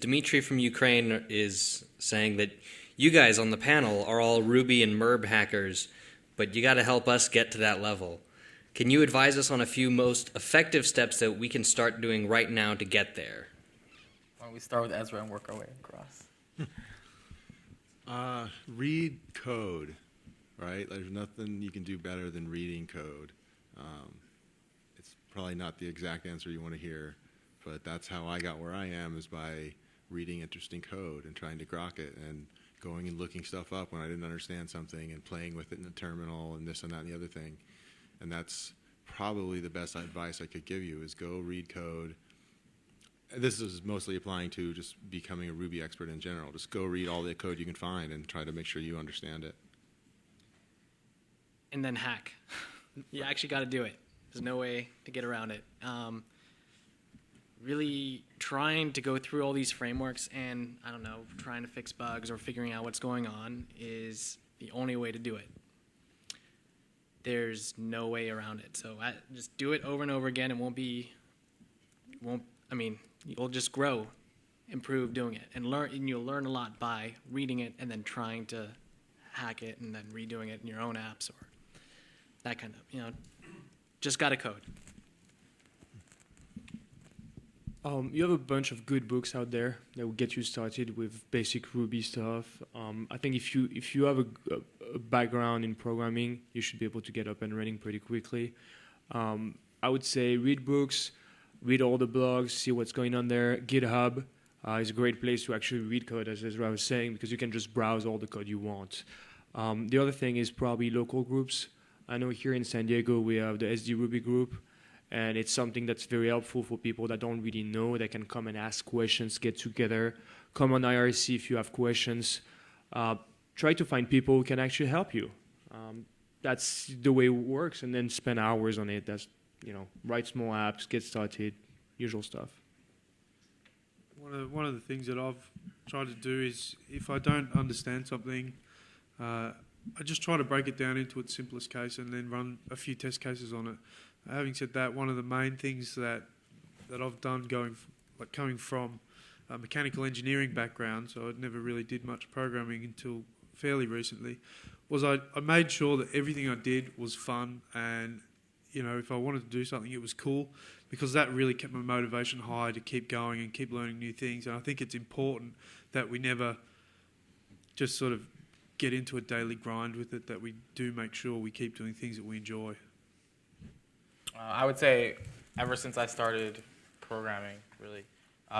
Dmitry from Ukraine is saying that you guys on the panel are all Ruby and Merb hackers, but you got to help us get to that level. Can you advise us on a few most effective steps that we can start doing right now to get there? Why don't we start with Ezra and work our way across? Read code, right? There's nothing you can do better than reading code. It's probably not the exact answer you want to hear, but that's how I got where I am, is by reading interesting code and trying to grok it and going and looking stuff up when I didn't understand something and playing with it in the terminal and this and that and the other thing. And that's probably the best advice I could give you, is go read code. This is mostly applying to just becoming a Ruby expert in general. Just go read all the code you can find and try to make sure you understand it. And then hack. You actually got to do it. There's no way to get around it. Really trying to go through all these frameworks and, I don't know, trying to fix bugs or figuring out what's going on is the only way to do it. There's no way around it. So just do it over and over again. You'll just grow, improve doing it, and you'll learn a lot by reading it and then trying to hack it and then redoing it in your own apps or that kind of, just got to code. You have a bunch of good books out there that will get you started with basic Ruby stuff. I think if you have a background in programming, you should be able to get up and running pretty quickly. I would say read books, read all the blogs, see what's going on there. GitHub is a great place to actually read code, as Ezra was saying, because you can just browse all the code you want. The other thing is probably local groups. I know here in San Diego we have the SD Ruby group, and it's something that's very helpful for people that don't really know. They can come and ask questions, get together, come on IRC if you have questions. Try to find people who can actually help you. That's the way it works, and then spend hours on it. That's, write small apps, get started, usual stuff. One of the things that I've tried to do is, if I don't understand something, I just try to break it down into its simplest case and then run a few test cases on it. Having said that, one of the main things that I've done coming from a mechanical engineering background, so I never really did much programming until fairly recently, was I made sure that everything I did was fun, and if I wanted to do something, it was cool, because that really kept my motivation high to keep going and keep learning new things. And I think it's important that we never just sort of get into a daily grind with it, that we do make sure we keep doing things that we enjoy. I would say ever since I started programming, really,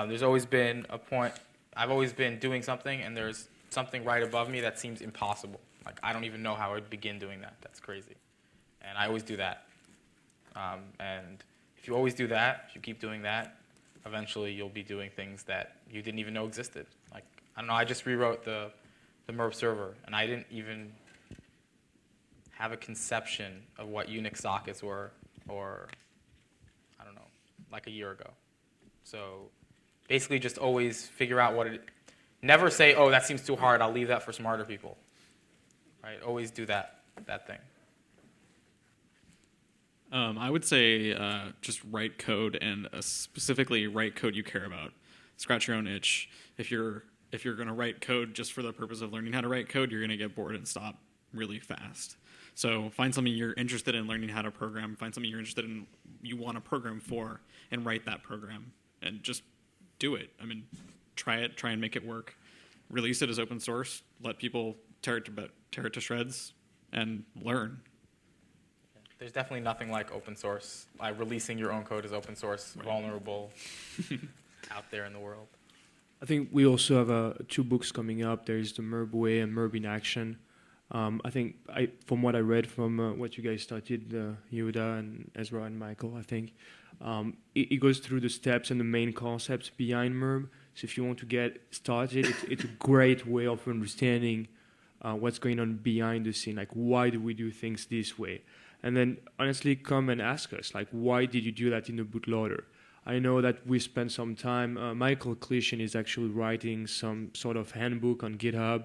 there's always been a point. I've always been doing something, and there's something right above me that seems impossible. Like, I don't even know how I'd begin doing that. That's crazy. And I always do that. And if you always do that, if you keep doing that, eventually you'll be doing things that you didn't even know existed. Like, I don't know, I just rewrote the Merb server, and I didn't even have a conception of what Unix sockets were, or, I don't know, like a year ago. So basically just always figure out what it, never say, oh, that seems too hard, I'll leave that for smarter people. Right? Always do that thing. I would say just write code, and specifically write code you care about. Scratch your own itch. If you're going to write code just for the purpose of learning how to write code, you're going to get bored and stop really fast. So find something you're interested in learning how to program. Find something you're interested in, you want to program for, and write that program. And just do it. I mean, try it. Try and make it work. Release it as open source. Let people tear it to shreds, and learn. There's definitely nothing like open source. Like releasing your own code as open source, right. Vulnerable, out there in the world. I think we also have 2 books coming up. There is the Merb Way and Merb in Action. I think, from what I read from what you guys started, Yehuda and Ezra and Michael, I think, it goes through the steps and the main concepts behind Merb. So if you want to get started, it's a great way of understanding what's going on behind the scene. Like, why do we do things this way? And then, honestly, come and ask us, like, why did you do that in the bootloader? I know that we spent some time. Michael Clishin is actually writing some sort of handbook on GitHub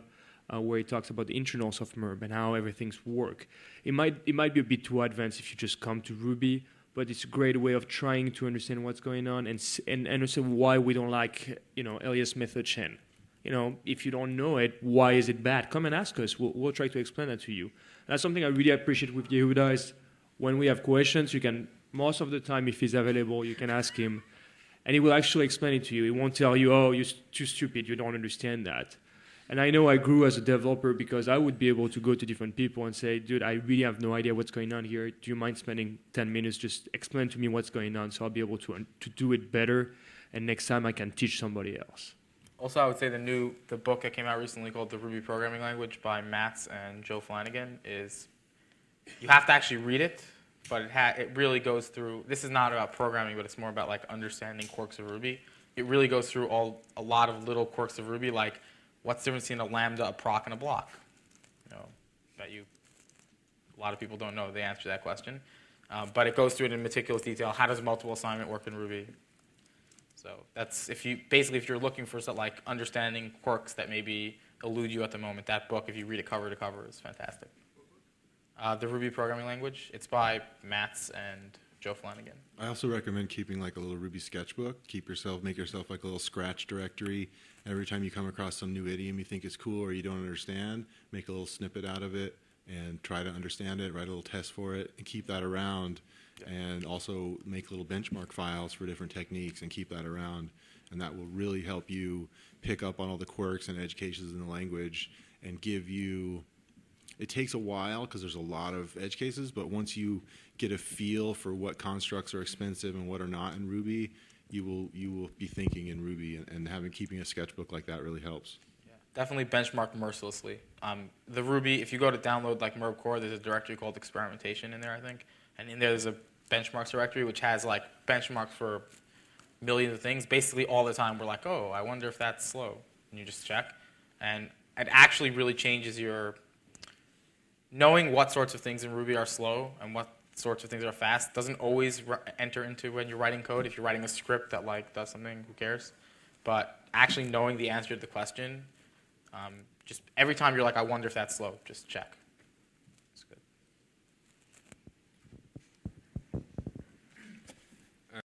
where he talks about the internals of Merb and how everything's work. It might be a bit too advanced if you just come to Ruby, but it's a great way of trying to understand what's going on and understand why we don't like, Elias method chain. If you don't know it, why is it bad? Come and ask us. We'll try to explain that to you. That's something I really appreciate with Yehuda is when we have questions, you can, most of the time, if he's available, you can ask him, and he will actually explain it to you. He won't tell you, oh, you're too stupid, you don't understand that. And I know I grew as a developer because I would be able to go to different people and say, dude, I really have no idea what's going on here. Do you mind spending 10 minutes just explain to me what's going on so I'll be able to do it better, and next time I can teach somebody else. Also, I would say the book that came out recently called The Ruby Programming Language by Mats and Joe Flanagan is, you have to actually read it, but it really goes through, this is not about programming, but it's more about like understanding quirks of Ruby. It really goes through a lot of little quirks of Ruby, like what's the difference between a lambda, a proc, and a block? A lot of people don't know the answer to that question. But it goes through it in meticulous detail. How does multiple assignment work in Ruby? So that's, if you're looking for like understanding quirks that maybe elude you at the moment, that book, if you read it cover to cover, is fantastic. The Ruby Programming Language, it's by Mats and Joe Flanagan. I also recommend keeping like a little Ruby sketchbook. Make yourself like a little scratch directory. And every time you come across some new idiom you think is cool or you don't understand, make a little snippet out of it and try to understand it, write a little test for it, and keep that around. Yeah. And also make little benchmark files for different techniques and keep that around. And that will really help you pick up on all the quirks and edge cases in the language and give you, it takes a while because there's a lot of edge cases, but once you get a feel for what constructs are expensive and what are not in Ruby, you will be thinking in Ruby, and keeping a sketchbook like that really helps. Yeah, definitely benchmark mercilessly. The Ruby, if you go to download like Merbcamp, there's a directory called experimentation in there, I think, and in there there's a benchmarks directory which has like benchmarks for millions of things. Basically all the time we're like, oh, I wonder if that's slow, and you just check, and it actually really changes your knowing what sorts of things in Ruby are slow and what sorts of things are fast. Doesn't always enter into when you're writing code. If you're writing a script that like does something, who cares? But actually knowing the answer to the question, just every time you're like, I wonder if that's slow, just check.